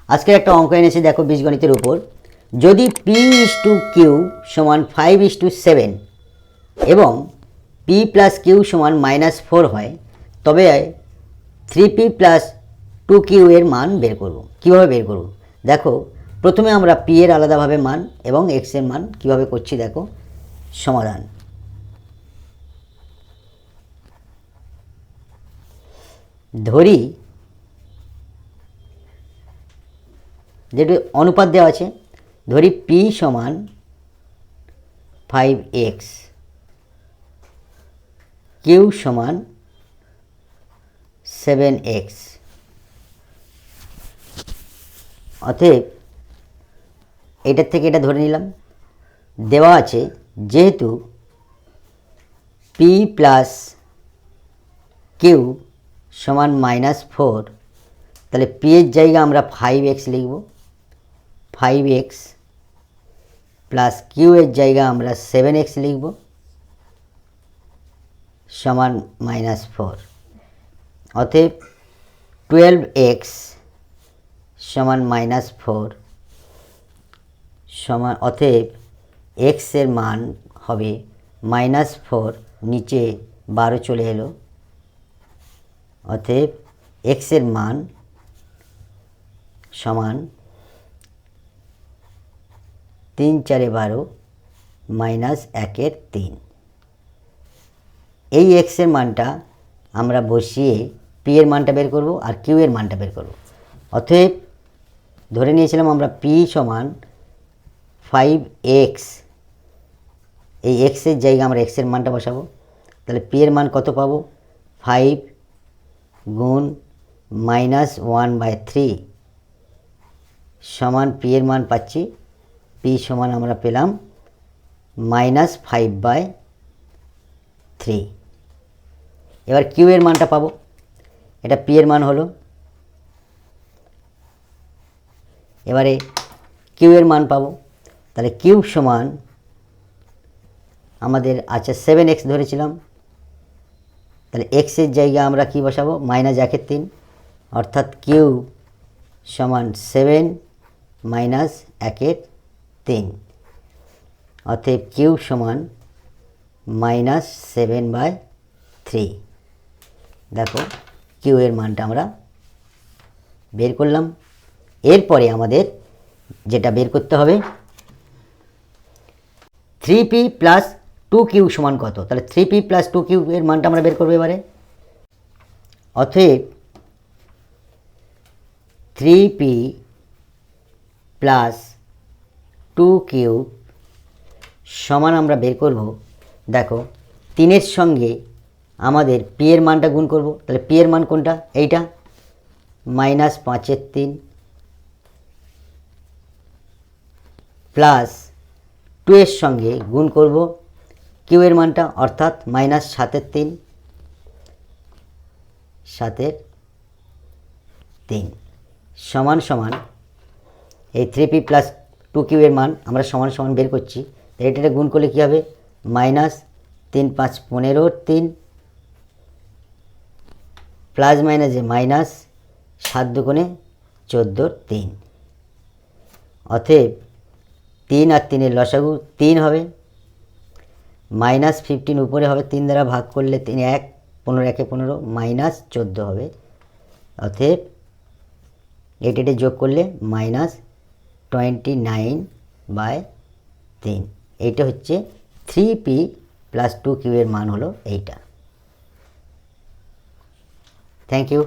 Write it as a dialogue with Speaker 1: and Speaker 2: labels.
Speaker 1: আজকের একটা অঙ্ক এনেছি দেখো বীজগণিতের উপর। যদি p/q সমান 5:7 এবং p প্লাস q সমান -4 হয়, তবে 3p প্লাস 2q এর মান বের করব। কীভাবে বের করব দেখো, প্রথমে আমরা p এর আলাদাভাবে মান এবং x এর মান কীভাবে করছি দেখো। সমাধান, ধরি যেটা অনুপাত দেওয়া আছে, ধরি p সমান 5x, q সমান 7x। অতএব এটার থেকে এটা ধরে নিলাম, দেওয়া আছে যেহেতু p প্লাস q সমান -4, তাহলে p এর জায়গা আমরা 5x লিখব, 5x প্লাস q এর জায়গা আমরা 7x লিখব সমান -4। অতএব 12x সমান -4 সমান, অতএব x এর মান হবে -4, নিচে 12 চলে এলো। অতএব x এর মান সমান 3 4 12 -1/3। এই x এর মানটা আমরা বসিয়ে p এর মানটা বের করব আর q এর মানটা বের করব। অতএব ধরে নিয়েছিলাম আমরা p সমান 5x, এই x এর জায়গা আমরা x এর মানটা বসাবো। তাহলে p এর মান কত পাবো, 5 গুণ -1/3 সমান p এর মান পাচ্ছি, p সমান আমরা পেলাম -5/3। এবার q এর মানটা পাবো, এটা p এর মান হলো। এবারে q এর মান পাবো, তাহলে q সমান আমাদের আচ্ছা 7x ধরেছিলাম, তাহলে x এর জায়গা আমরা কি বসাবো, -1/3, অর্থাৎ q সমান 7 -1/3। অতএব q সমান -7/3। দেখো q এর মানটা আমরা বের করলাম। এরপরে আমাদের যেটা বের করতে হবে, 3p প্লাস 2q সমান কত, তাহলে 3p প্লাস 2q এর মানটা আমরা বের করবো এবারে। অতএব 3p প্লাস 2q সমান আমরা বের করব, দেখো 3-এর সঙ্গে আমাদের p এর মানটা গুণ করব। তাহলে p এর মান কোনটা, এইটা, -5/3 প্লাস 2 এর সঙ্গে গুণ করব q এর মানটা, অর্থাৎ -7/3, 7/3 সমান সমান এই 3p প্লাস 2q এর মান আমরা সমান সমান বের করছি। এটা গুণ করলে কী হবে, -3 5 15 3 প্লাস মাইনাসে -7 দুগুণে 14 3। অতএব 3 আর 3-এর লসাগু 3 হবে, -15 উপরে হবে 3 দ্বারা ভাগ করলে 3 1, 15 1 15 -14 হবে। অতএব এটা যোগ করলে -29/3। এইটা হচ্ছে 3p প্লাস 2q এর মান হলো এইটা। Thank you.